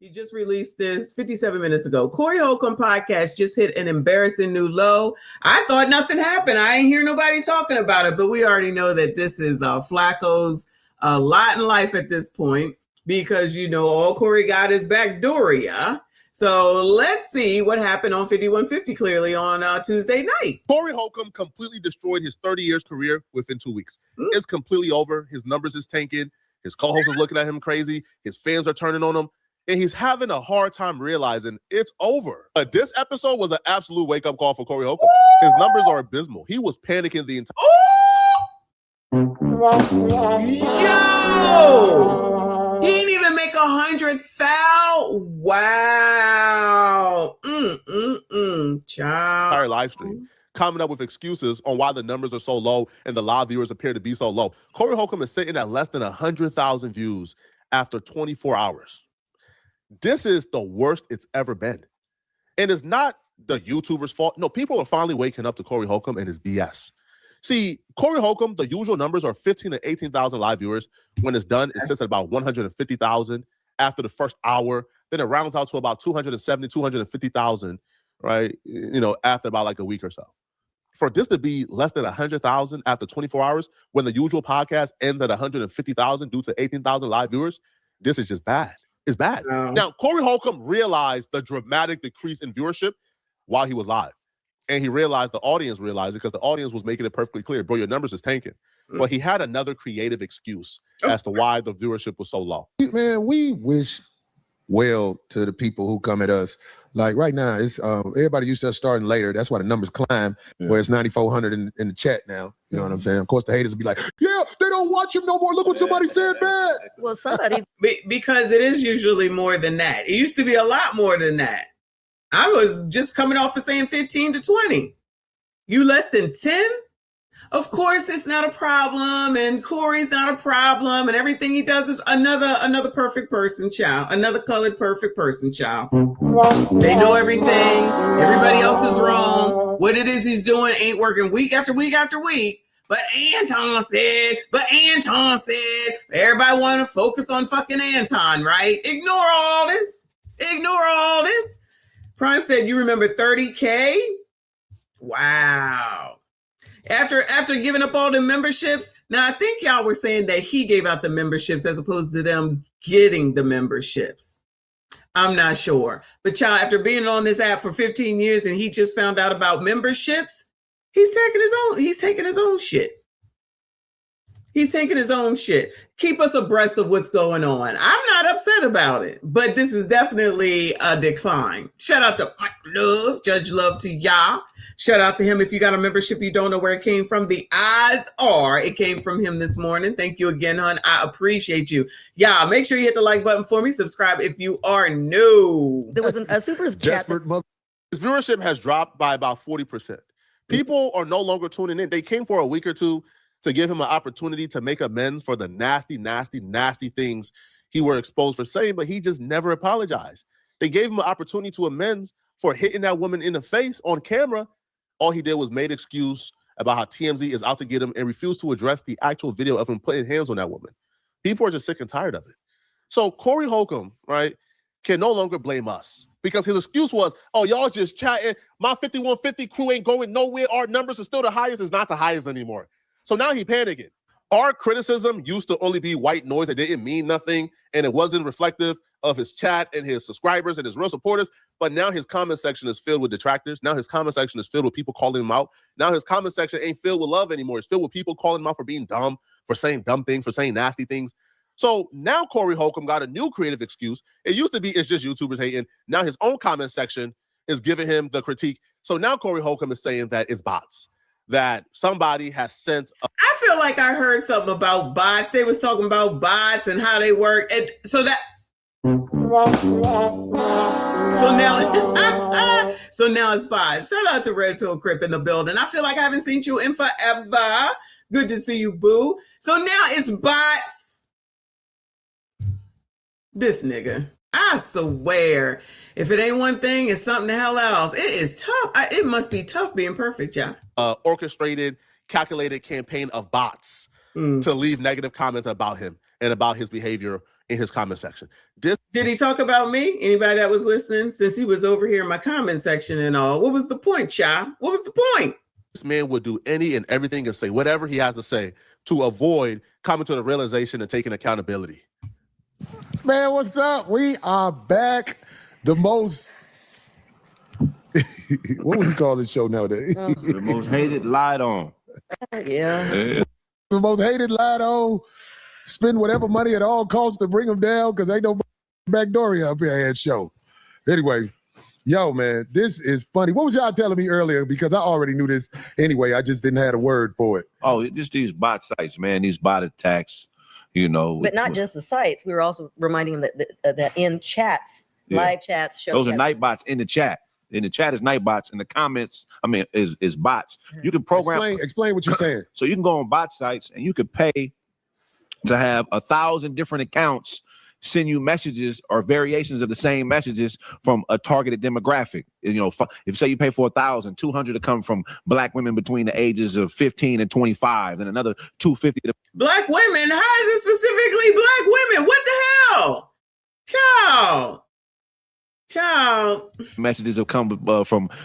He just released this 57 minutes ago. Cory Holcom podcast just hit an embarrassing new low. I thought nothing happened. I ain't hear nobody talking about it, but we already know that this is Flacco's lot in life at this point because, you know, all Cory got is backdooria. So let's see what happened on 5150 clearly on Tuesday night. Cory Holcom completely destroyed his 30 years career within 2 weeks. It's completely over. His numbers is tanking. His co-host is looking at him crazy. His fans are turning on him. And he's having a hard time realizing it's over. But this episode was an absolute wake-up call for Cory Holcom. His numbers are abysmal. He was panicking the entire... Yo! He didn't even make 100,000. Wow. Child. Entire live stream, coming up with excuses on why the numbers are so low and the live viewers appear to be so low. Cory Holcom is sitting at less than 100,000 views after 24 hours. This is the worst it's ever been. And it's not the YouTuber's fault. No, people are finally waking up to Cory Holcom and his BS. See, Cory Holcom, the usual numbers are 15 to 18,000 live viewers. When it's done, it sits at about 150,000 after the first hour. Then it rounds out to about 270, 250,000, right? You know, after about like a week or so. For this to be less than 100,000 after 24 hours, when the usual podcast ends at 150,000 due to 18,000 live viewers, this is just bad. It's bad. Now, Cory Holcom realized the dramatic decrease in viewership while he was live. And he realized, the audience realized it, because the audience was making it perfectly clear, bro, your numbers is tanking. But he had another creative excuse as to why the viewership was so low. Man, we wish well to the people who come at us. Like right now, it's everybody used to us starting later. That's why the numbers climb, where it's 9,400 in the chat now. You know what I'm saying? Of course, the haters will be like, yeah, they don't watch him no more. Look what somebody said bad. Well, somebody... Because it is usually more than that. It used to be a lot more than that. I was just coming off of saying 15 to 20. You less than 10? Of course, it's not a problem, and Cory's not a problem, and everything he does is another perfect person, child. Another colored perfect person, child. They know everything. Everybody else is wrong. What it is he's doing ain't working week after week after week. But Anton said, everybody want to focus on fucking Anton, right? Ignore all this. Prime said, you remember 30K? Wow. After giving up all the memberships, now I think y'all were saying that he gave out the memberships as opposed to them getting the memberships. I'm not sure. But y'all, after being on this app for 15 years and he just found out about memberships, he's taking his own shit. He's taking his own shit. Keep us abreast of what's going on. I'm not upset about it, but this is definitely a decline. Shout out to Mike Love, Judge Love to y'all. Shout out to him. If you got a membership, you don't know where it came from. The odds are it came from him this morning. Thank you again, hon. I appreciate you. Y'all, make sure you hit the like button for me. Subscribe if you are new. There was a super Desperate mother. His viewership has dropped by about 40%. People are no longer tuning in. They came for a week or two to give him an opportunity to make amends for the nasty, nasty, nasty things he were exposed for saying, but he just never apologized. They gave him an opportunity to amends for hitting that woman in the face on camera. All he did was made excuse about how TMZ is out to get him and refused to address the actual video of him putting hands on that woman. People are just sick and tired of it. So Cory Holcom, right, can no longer blame us because his excuse was, oh, y'all just chatting. My 5150 crew ain't going nowhere. Our numbers are still the highest. It's not the highest anymore. So now he panicking. Our criticism used to only be white noise that didn't mean nothing, and it wasn't reflective of his chat and his subscribers and his real supporters. But now his comment section is filled with detractors. Now his comment section is filled with people calling him out. Now his comment section ain't filled with love anymore. It's filled with people calling him out for being dumb, for saying dumb things, for saying nasty things. So now Cory Holcom got a new creative excuse. It used to be it's just YouTubers hating. Now his own comment section is giving him the critique. So now Cory Holcom is saying that it's bots, that somebody has sent I feel like I heard something about bots. They was talking about bots and how they work. And so now it's bots. Shout out to Red Pill Crip in the building. I feel like I haven't seen you in forever. Good to see you, boo. So now it's bots. This nigga. I swear. If it ain't one thing, it's something the hell else. It is tough. It must be tough being perfect, y'all. Orchestrated, calculated campaign of bots to leave negative comments about him and about his behavior in his comment section. Did he talk about me? Anybody that was listening, since he was over here in my comment section and all? What was the point, Cha? What was the point? This man would do any and everything and say whatever he has to say to avoid coming to the realization and taking accountability. Man, what's up? We are back. The most, what would you call this show nowadays? The most hated, lied on. Yeah. The most hated, lied on. Spend whatever money at all costs to bring them down because ain't no backdooria up here at show. Anyway, yo, man, this is funny. What was y'all telling me earlier? Because I already knew this anyway. I just didn't have a word for it. Oh, just these bot sites, man. These bot attacks, you know. But not just the sites. We were also reminding them that in chats, live chats, show those chats. are night bots in the chat. In the chat is night bots. In the comments, I mean, is bots. You can program. Explain what you're saying. So you can go on bot sites and you could pay to have 1,000 different accounts send you messages or variations of the same messages from a targeted demographic. You know, if say you pay for 1,000, 200 to come from Black women between the ages of 15 and 25, and another 250 to Black women? How is it specifically Black women? What the hell? Child. messages have come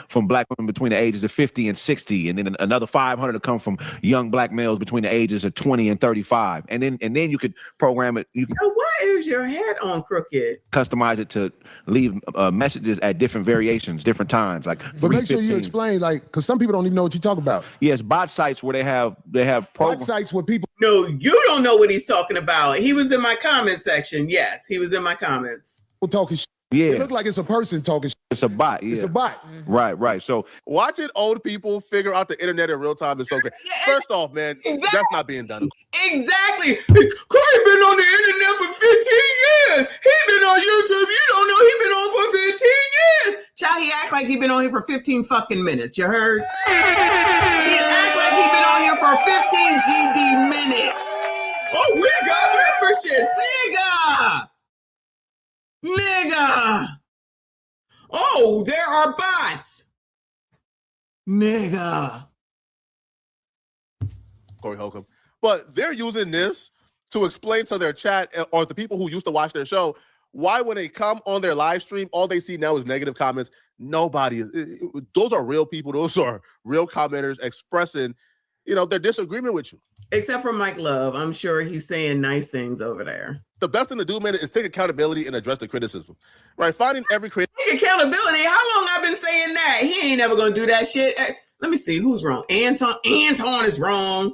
from Black women between the ages of 50 and 60, and then another 500 to come from young Black males between the ages of 20 and 35, and then you could program it. You can why is your head on crooked? Customize it to leave messages at different variations, different times, like. But make sure you explain, like, because some people don't even know what you talk about. Yes, bot sites where they have bot sites where people. No, you don't know what he's talking about. He was in my comment section. Yes, he was in my comments. People talking shit. Yeah, it looks like it's a person talking shit. It's a bot. Yeah. It's a bot. Right. So watching old people figure out the internet in real time is so great. First off, man, that's not being done. Exactly. Cory been on the internet for 15 years. He been on YouTube. You don't know he been on for 15 years. Child, he act like he been on here for 15 fucking minutes. You heard? He act like he been on here for 15 GD minutes. Oh, we got memberships, nigga. Oh, there are bots. Nigga. Cory Holcom. But they're using this to explain to their chat or the people who used to watch their show why when they come on their live stream, all they see now is negative comments. Nobody, those are real people. Those are real commenters expressing, their disagreement with you. Except for Mike Love. I'm sure he's saying nice things over there. The best thing to do, man, is take accountability and address the criticism. Right? Finding every critic. Take accountability? How long I've been saying that? He ain't never gonna do that shit. Let me see, who's wrong? Anton is wrong.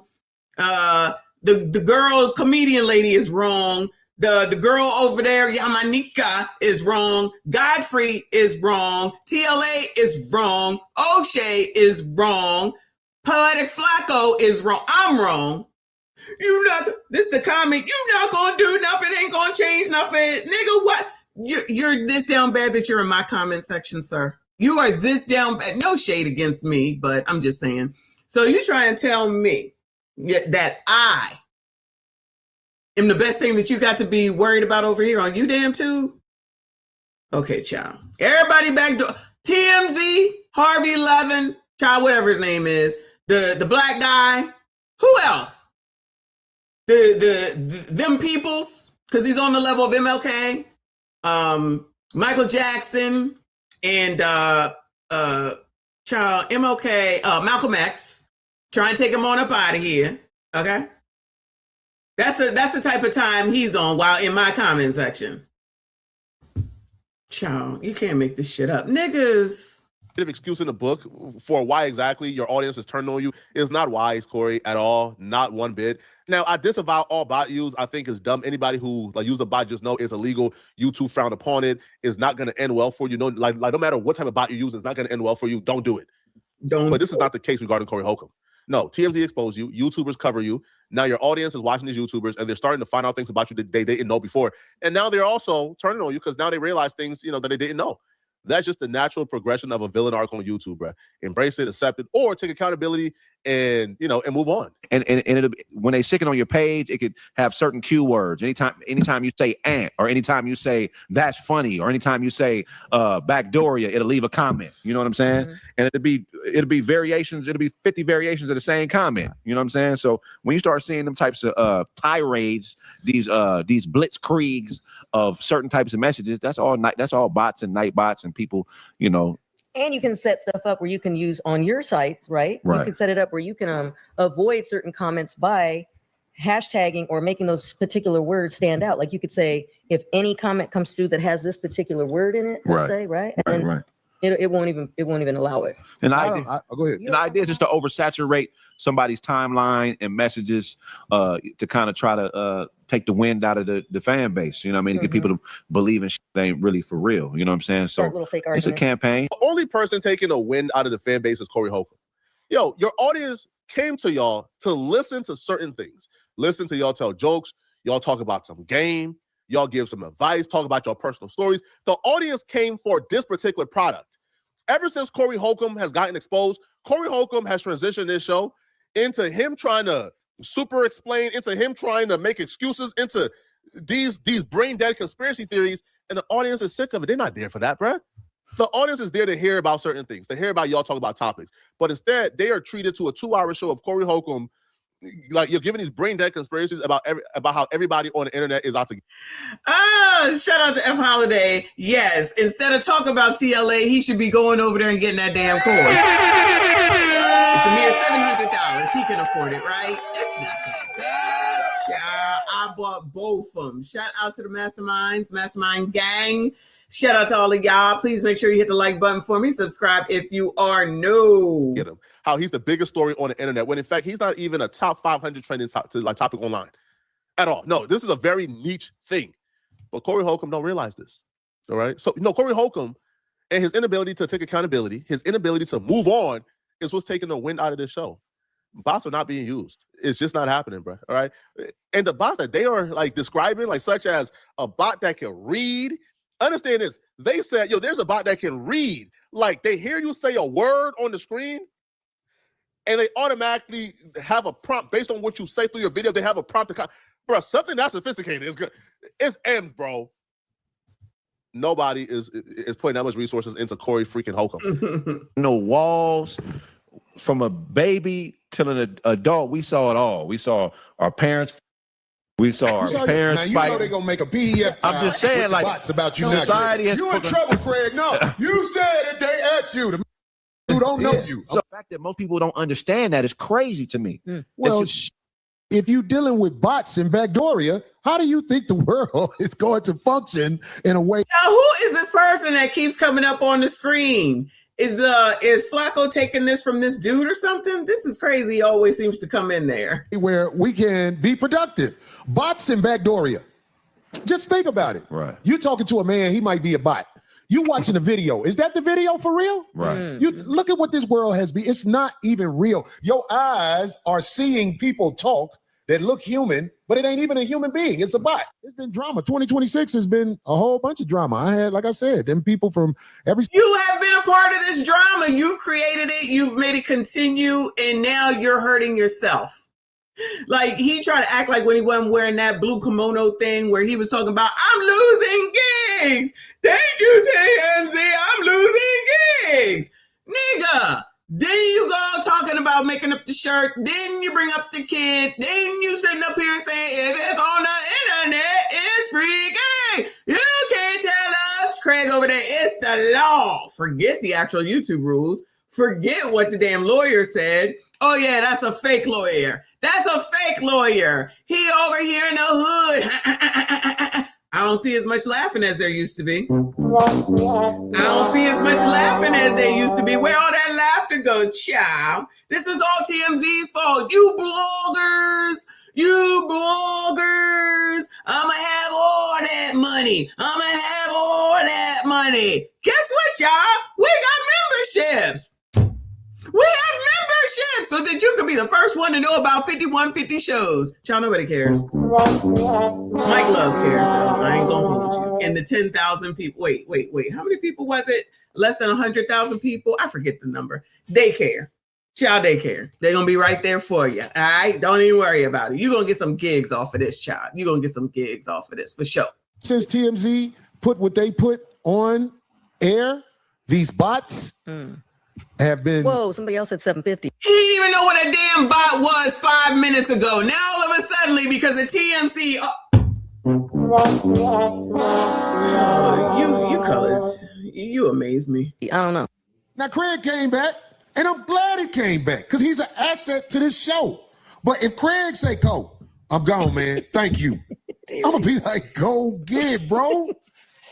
The girl comedian lady is wrong. The girl over there, Yamanika, is wrong. Godfrey is wrong. TLA is wrong. O'Shea is wrong. Poetic Flacco is wrong. I'm wrong. This the comment. You not gonna do nothing. Ain't gonna change nothing. Nigga, what? You're this down bad that you're in my comment section, sir. You are this down bad. No shade against me, but I'm just saying. So you trying to tell me that I am the best thing that you got to be worried about over here on YouTube? Okay, child. Everybody back door. TMZ, Harvey Levin, child, whatever his name is. The black guy. Who else? Them peoples, because he's on the level of MLK. Michael Jackson and MLK, Malcolm X. Try and take him on up out of here. Okay. That's the type of time he's on while in my comment section. Child, you can't make this shit up. Niggas. Excuse in the book for why exactly your audience is turned on you is not wise, Cory, at all. Not one bit. Now, I disavow all bot use. I think is dumb. Anybody who use a bot just know it's illegal. YouTube frowned upon it. It's not going to end well for you. No matter what type of bot you use, it's not going to end well for you. Don't do it. But this is not the case regarding Cory Holcom. No, TMZ exposed you. YouTubers cover you. Now your audience is watching these YouTubers and they're starting to find out things about you that they didn't know before. And now they're also turning on you because now they realize things, that they didn't know. That's just the natural progression of a villain arc on YouTube, bro. Embrace it, accept it, or take accountability and and move on. And it'll be, when they stick it on your page, it could have certain cue words. Anytime you say "ant," or anytime you say "that's funny," or anytime you say "backdooria," it'll leave a comment. You know what I'm saying? Mm-hmm. And it'll be variations. It'll be 50 variations of the same comment. You know what I'm saying? So when you start seeing them types of tirades, these blitzkriegs of certain types of messages, that's all bots and night bots and people. And you can set stuff up where you can use on your sites, right? You can set it up where you can avoid certain comments by hashtagging or making those particular words stand out. Like you could say, if any comment comes through that has this particular word in it, let's say, right? And then it won't even allow it. And go ahead. And the idea is just to oversaturate somebody's timeline and messages to kind of try to take the wind out of the fan base. You know what I mean? To get people to believe in shit that ain't really for real. You know what I'm saying? So little fake it's a campaign. The only person taking a wind out of the fan base is Cory Holcom. Yo, your audience came to y'all to listen to certain things. Listen to y'all tell jokes. Y'all talk about some game. Y'all give some advice. Talk about your personal stories. The audience came for this particular product. Ever since Cory Holcom has gotten exposed, Cory Holcom has transitioned this show into him trying to super explain, into him trying to make excuses, into these brain dead conspiracy theories, and the audience is sick of it. They're not there for that, bruh. The audience is there to hear about certain things, to hear about y'all talk about topics. But instead, they are treated to a 2-hour show of Cory Holcom. Like you're giving these brain dead conspiracies about how everybody on the internet is out to. Shout out to F Holiday. Yes, instead of talking about TLA, he should be going over there and getting that damn course. It's a mere $700. He can afford it, right? It's not that bad. Child, I bought both of them. Shout out to the Mastermind gang. Shout out to all of y'all. Please make sure you hit the like button for me. Subscribe if you are new. Get him. How he's the biggest story on the internet, when in fact he's not even a top 500 trending topic online at all. No, this is a very niche thing. But Cory Holcom don't realize this. All right. So Cory Holcom and his inability to take accountability, his inability to move on, is what's taking the wind out of this show. Bots are not being used. It's just not happening, bro. All right. And the bots that they are like describing, like such as a bot that can read. Understand this. They said, there's a bot that can read. Like they hear you say a word on the screen, and they automatically have a prompt based on what you say through your video. They have a prompt to bro, something that's sophisticated is good. It's M's, bro. Nobody is putting that much resources into Cory freaking Holcom. Walls from a baby till an adult. We saw it all. We saw our parents. We saw our parents. Now you know they're gonna make a PDF. I'm just saying, like, bots about you. Society has you in trouble, Craig. No, you said that they asked you to. Who don't know you. So the fact that most people don't understand that is crazy to me. Well, if you're dealing with bots and backdooria, how do you think the world is going to function in a way? Now, who is this person that keeps coming up on the screen? Is Flacco taking this from this dude or something? This is crazy. He always seems to come in there. Where we can be productive. Bots and backdooria. Just think about it. Right. You're talking to a man, he might be a bot. You watching a video. Is that the video for real? Right. You look at what this world has been. It's not even real. Your eyes are seeing people talk that look human, but it ain't even a human being. It's a bot. It's been drama. 2026 has been a whole bunch of drama. I had, like I said, them people from every. You have been a part of this drama. You've created it. You've made it continue, and now you're hurting yourself. Like he tried to act like when he wasn't wearing that blue kimono thing where he was talking about, I'm losing gigs. Thank you, TMZ. I'm losing gigs. Nigga. Then you go talking about making up the shirt. Then you bring up the kid. Then you sitting up here saying, if it's on the internet, it's free game. You can't tell us, Craig over there, it's the law. Forget the actual YouTube rules. Forget what the damn lawyer said. Oh yeah, that's a fake lawyer. That's a fake lawyer. He over here in the hood. I don't see as much laughing as there used to be. I don't see as much laughing as there used to be. Where all that laughter go, child? This is all TMZ's fault. You bloggers. I'ma have all that money. Guess what, y'all? We got memberships. We have memberships so that you can be the first one to know about 5150 shows. Y'all, nobody cares. Mike Love cares, though. I ain't gonna hold you. And the 10,000 people. Wait. How many people was it? Less than 100,000 people? I forget the number. They care. Child daycare. They're going to be right there for you. All right? Don't even worry about it. You're going to get some gigs off of this, child. You're going to get some gigs off of this for sure. Since TMZ put what they put on air, these bots have been. Whoa, somebody else said 750. He didn't even know what a damn bot was 5 minutes ago. Now all of a sudden, because of TMZ, you colors, you amaze me. I don't know. Now Craig came back, and I'm glad he came back because he's an asset to this show. But if Craig say, "Go, I'm gone, man. Thank you," I'm gonna be like, "Go get it, bro."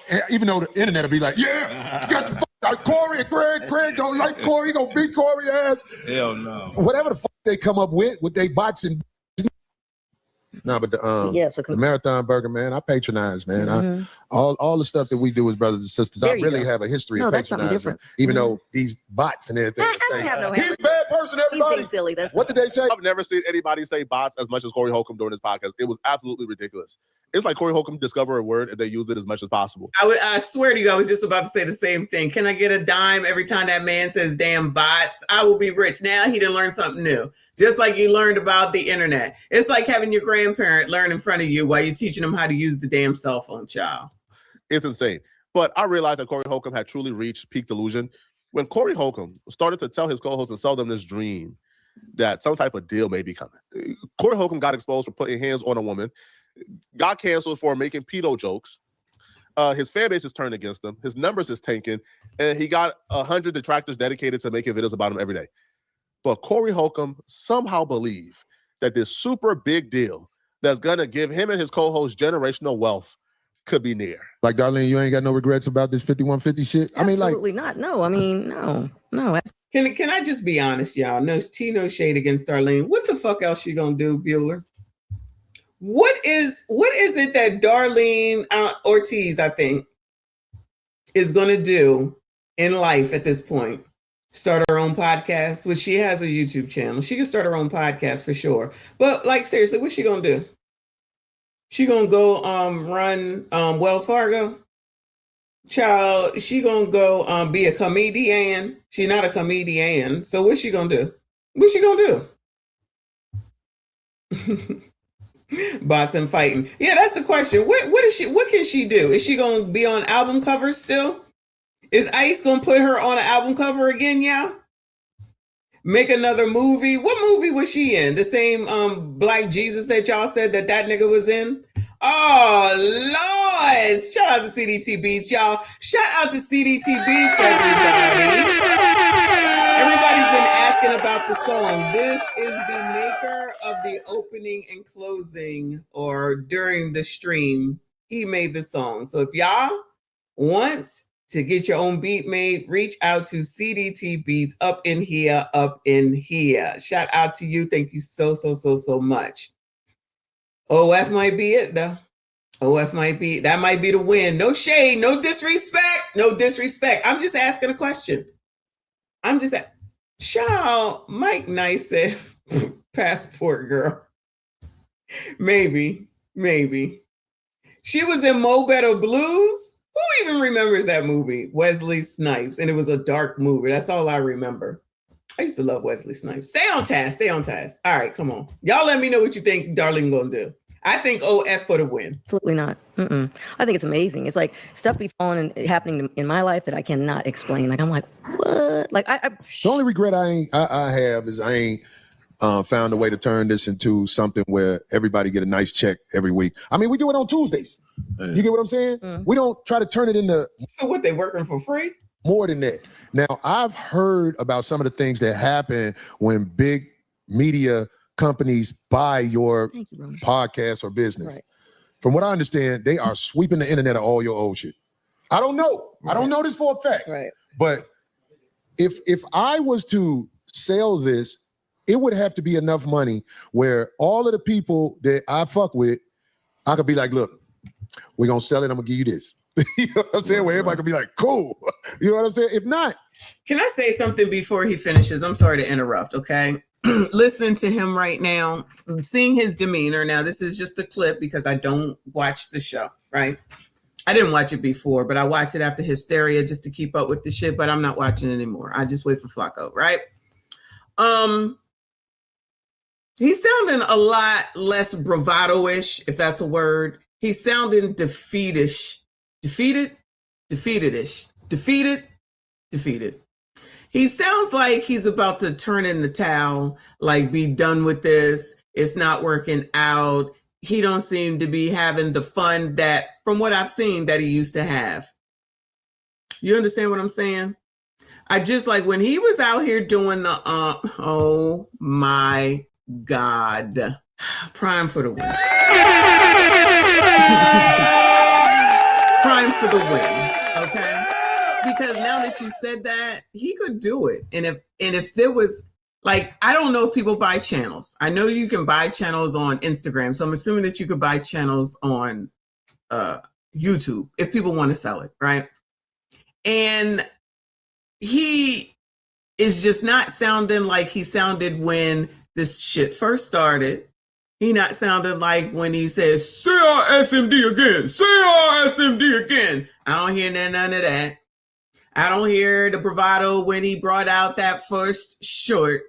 And even though the internet will be like, "Yeah, you got the fuck out Cory and Craig. Craig don't like Cory. He gonna beat Cory ass." Hell no. Whatever the fuck they come up with they bots and. No, but the Marathon Burger, man, I patronize, man. All the stuff that we do as brothers and sisters, I really have a history of patronizing, even though these bots and everything. He's a bad person, everybody. He's being silly. What did they say? I've never seen anybody say bots as much as Cory Holcom during this podcast. It was absolutely ridiculous. It's like Cory Holcom discovered a word and they used it as much as possible. I swear to you, I was just about to say the same thing. Can I get a dime every time that man says damn bots? I will be rich. Now he done learned something new. Just like you learned about the internet. It's like having your grandparent learn in front of you while you're teaching them how to use the damn cell phone, child. It's insane. But I realized that Cory Holcom had truly reached peak delusion when Cory Holcom started to tell his co-hosts and sell them this dream that some type of deal may be coming. Cory Holcom got exposed for putting hands on a woman, got canceled for making pedo jokes. His fan base is turned against him. His numbers is tanking, and he got 100 detractors dedicated to making videos about him every day. But Cory Holcom somehow believed that this super big deal that's gonna give him and his co-host generational wealth could be near. Like, Darlene, you ain't got no regrets about this 5150 shit? Absolutely not. No, I mean, no. Can I just be honest, y'all? No shade against Darlene. What the fuck else she gonna do, Bueller? What is it that Darlene Ortiz, I think, is gonna do in life at this point? Start her own podcast, which she has a YouTube channel. She can start her own podcast for sure. But like, seriously, what's she gonna do? She gonna go run Wells Fargo? Child, she gonna go be a comedian. She not a comedian. So what's she gonna do? What's she gonna do? Bots and fighting. Yeah, that's the question. What can she do? Is she gonna be on album covers still? Is Ice gonna put her on an album cover again, y'all? Make another movie? What movie was she in? The same Black Jesus that y'all said that nigga was in? Oh, Lord! Shout out to CDT Beats, y'all. Shout out to CDT Beats, everybody. Everybody's been asking about the song. This is the maker of the opening and closing, or during the stream. He made the song. So if y'all want to get your own beat made, reach out to CDT Beats up in here. Shout out to you. Thank you so much. OF might be it though. That might be the win. No shade, no disrespect. I'm just asking a question. Child, Mike Nice said Passport Girl. Maybe. She was in Mo Better Blues. Who even remembers that movie? Wesley Snipes. And it was a dark movie. That's all I remember. I used to love Wesley Snipes. Stay on task. All right, come on. Y'all let me know what you think Darlene gonna do. I think OF for the win. Absolutely not. I think it's amazing. It's like stuff be falling and happening in my life that I cannot explain. Like, I'm like, what? Like, the only regret I have is I ain't found a way to turn this into something where everybody get a nice check every week. I mean, we do it on Tuesdays. You get what I'm saying? We don't try to turn it into. So what, they working for free? More than that. Now, I've heard about some of the things that happen when big media companies buy your podcast or business. Right. From what I understand, they are sweeping the internet of all your old shit. I don't know. Right. I don't know this for a fact. Right. But if I was to sell this, it would have to be enough money where all of the people that I fuck with, I could be like, look, we're going to sell it. I'm going to give you this. You know what I'm saying? Where everybody could be like, cool. You know what I'm saying? If not. Can I say something before he finishes? I'm sorry to interrupt, okay? Listening to him right now, seeing his demeanor. Now, this is just a clip because I don't watch the show, right? I didn't watch it before, but I watched it after Hysteria just to keep up with the shit, but I'm not watching it anymore. I just wait for Flacco, right? He's sounding a lot less bravado-ish, if that's a word. He's sounding defeatish. Defeated. He sounds like he's about to turn in the towel, like be done with this. It's not working out. He don't seem to be having the fun that, from what I've seen, that he used to have. You understand what I'm saying? I just like when he was out here doing the, oh my God. Prime for the win. Prime for the win. Okay. Because now that you said that, he could do it. And if there was, like, I don't know if people buy channels. I know you can buy channels on Instagram. So I'm assuming that you could buy channels on YouTube if people want to sell it, right? And he is just not sounding like he sounded when this shit first started. He not sounding like when he says, CRSMD again, CRSMD again. I don't hear none of that. I don't hear the bravado when he brought out that first shirt.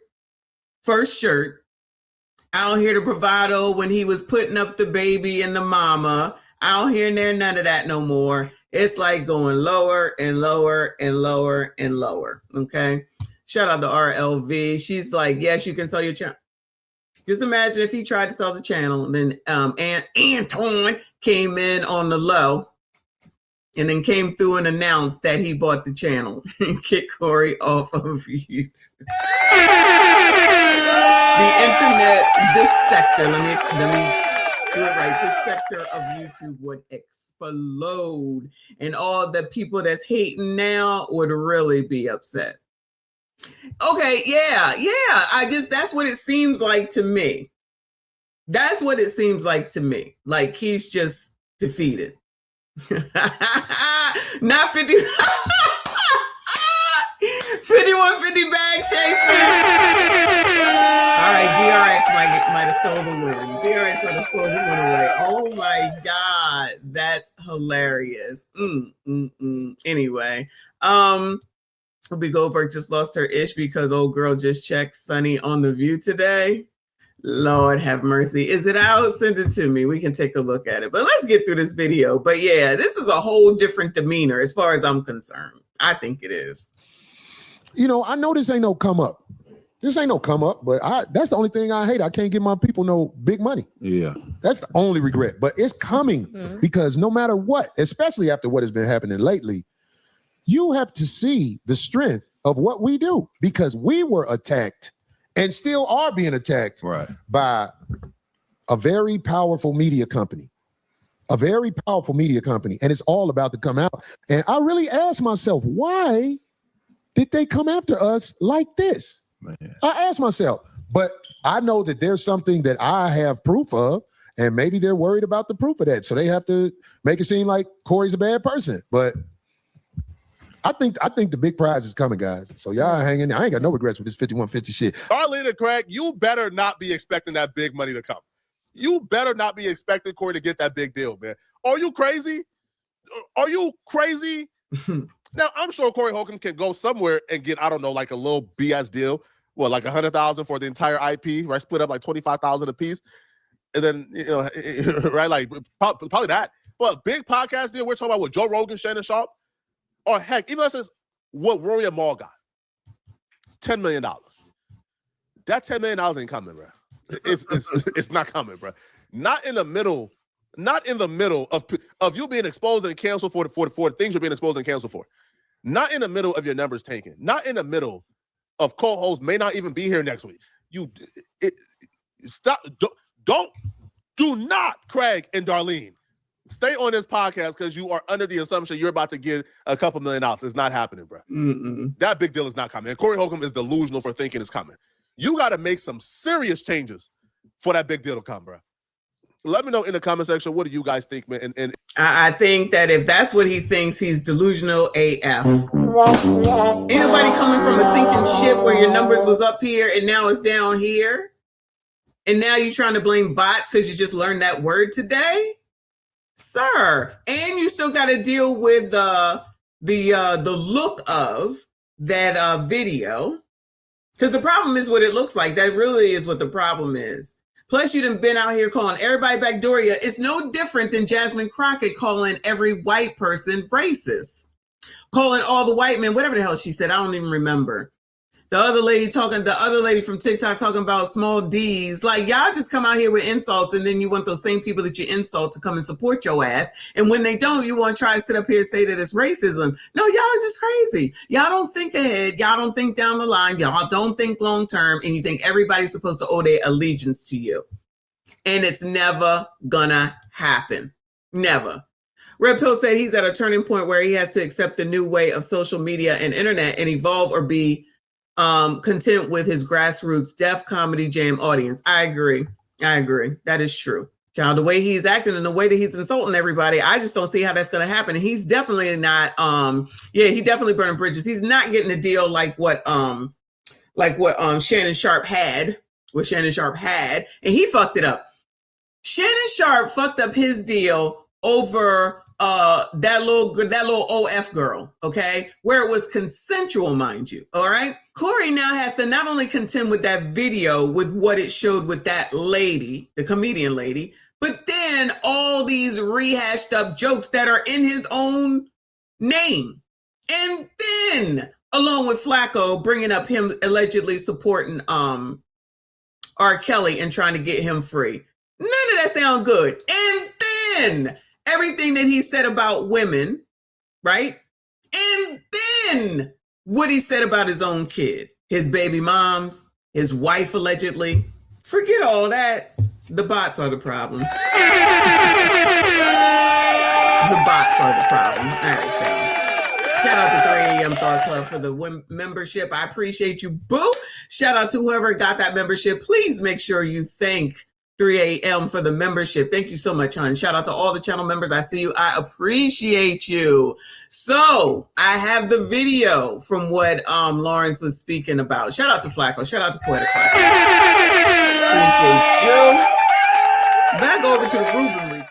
I don't hear the bravado when he was putting up the baby and the mama. I don't hear none of that no more. It's like going lower and lower and lower and lower. Okay. Shout out to RLV. She's like, yes, you can sell your channel. Just imagine if he tried to sell the channel and then Anton came in on the low and then came through and announced that he bought the channel and kicked Cory off of YouTube. The internet, this sector, let me do it right. This sector of YouTube would explode and all the people that's hating now would really be upset. Okay, yeah. That's what it seems like to me. That's what it seems like to me. Like he's just defeated. Not 50. 5150 bag chasing. All right, DRX might have stolen the win. DRX might have stolen the win away. Oh my God, that's hilarious. Anyway, Ruby Goldberg just lost her ish because old girl just checked Sunny on The View today. Lord have mercy. Is it out? Send it to me. We can take a look at it. But let's get through this video. But yeah, this is a whole different demeanor as far as I'm concerned. I think it is. You know, I know this ain't no come up. This ain't no come up, but that's the only thing I hate. I can't give my people no big money. Yeah. That's the only regret. But it's coming because no matter what, especially after what has been happening lately, you have to see the strength of what we do because we were attacked and still are being attacked by a very powerful media company. A very powerful media company. And it's all about to come out. And I really asked myself, why did they come after us like this? Man. I asked myself, but I know that there's something that I have proof of, and maybe they're worried about the proof of that. So they have to make it seem like Cory's a bad person. But I think the big prize is coming, guys. So y'all hang in there. I ain't got no regrets with this 5150 shit. Darlene and Craig, you better not be expecting that big money to come. You better not be expecting Cory to get that big deal, man. Are you crazy? Are you crazy? Now, I'm sure Cory Holcom can go somewhere and get, I don't know, like a little BS deal. Well, like $100,000 for the entire IP, right? Split up like $25,000 a piece. And then, you know, right? Like probably that. But big podcast deal, we're talking about with Joe Rogan, Shannon Sharp. Or heck, even if it's what Rory and Maul got, $10 million. That $10 million ain't coming, bro. It's not coming, bro. Not in the middle of you being exposed and canceled for the things you're being exposed and canceled for. Not in the middle of your numbers tanking. Not in the middle of co-hosts may not even be here next week. Do not, Craig and Darlene. Stay on this podcast because you are under the assumption you're about to get a couple $1 million. It's not happening, bro. That big deal is not coming. And Cory Holcom is delusional for thinking it's coming. You got to make some serious changes for that big deal to come, bro. Let me know in the comment section, what do you guys think, man? And I think that if that's what he thinks, he's delusional AF. Ain't nobody coming from a sinking ship where your numbers was up here and now it's down here. And now you're trying to blame bots because you just learned that word today? Sir, and you still got to deal with the look of that video. Because the problem is what it looks like. That really is what the problem is. Plus, you done been out here calling everybody Backdoria. It's no different than Jasmine Crockett calling every white person racist. Calling all the white men, whatever the hell she said, I don't even remember. The other lady from TikTok talking about small D's. Like, y'all just come out here with insults, and then you want those same people that you insult to come and support your ass. And when they don't, you want to try to sit up here and say that it's racism. No, y'all are just crazy. Y'all don't think ahead. Y'all don't think down the line. Y'all don't think long term. And you think everybody's supposed to owe their allegiance to you. And it's never gonna happen. Never. Red Pill said he's at a turning point where he has to accept the new way of social media and internet and evolve or be content with his grassroots deaf comedy jam audience. I agree. That is true. Child, the way he's acting and the way that he's insulting everybody, I just don't see how that's going to happen. And he's definitely not, he definitely burning bridges. He's not getting a deal like what Shannon Sharp had, and he fucked it up. Shannon Sharp fucked up his deal over that little OF girl, okay, where it was consensual, mind you. All right, Cory now has to not only contend with that video with what it showed with that lady, the comedian lady, but then all these rehashed up jokes that are in his own name, and then along with Flacco bringing up him allegedly supporting R. Kelly and trying to get him free. None of that sound good. And then everything that he said about women, right? And then what he said about his own kid, his baby moms, his wife allegedly. Forget all that. The bots are the problem. The bots are the problem. All right, y'all. Shout out to 3 a.m. Thought Club for the membership. I appreciate you, boo. Shout out to whoever got that membership. Please make sure you thank 3 a.m. for the membership. Thank you so much, hon. Shout out to all the channel members. I see you. I appreciate you. So I have the video from what Lawrence was speaking about. Shout out to Flacco. Shout out to Poetic Flacco. Appreciate you. Back over to the Ruben report.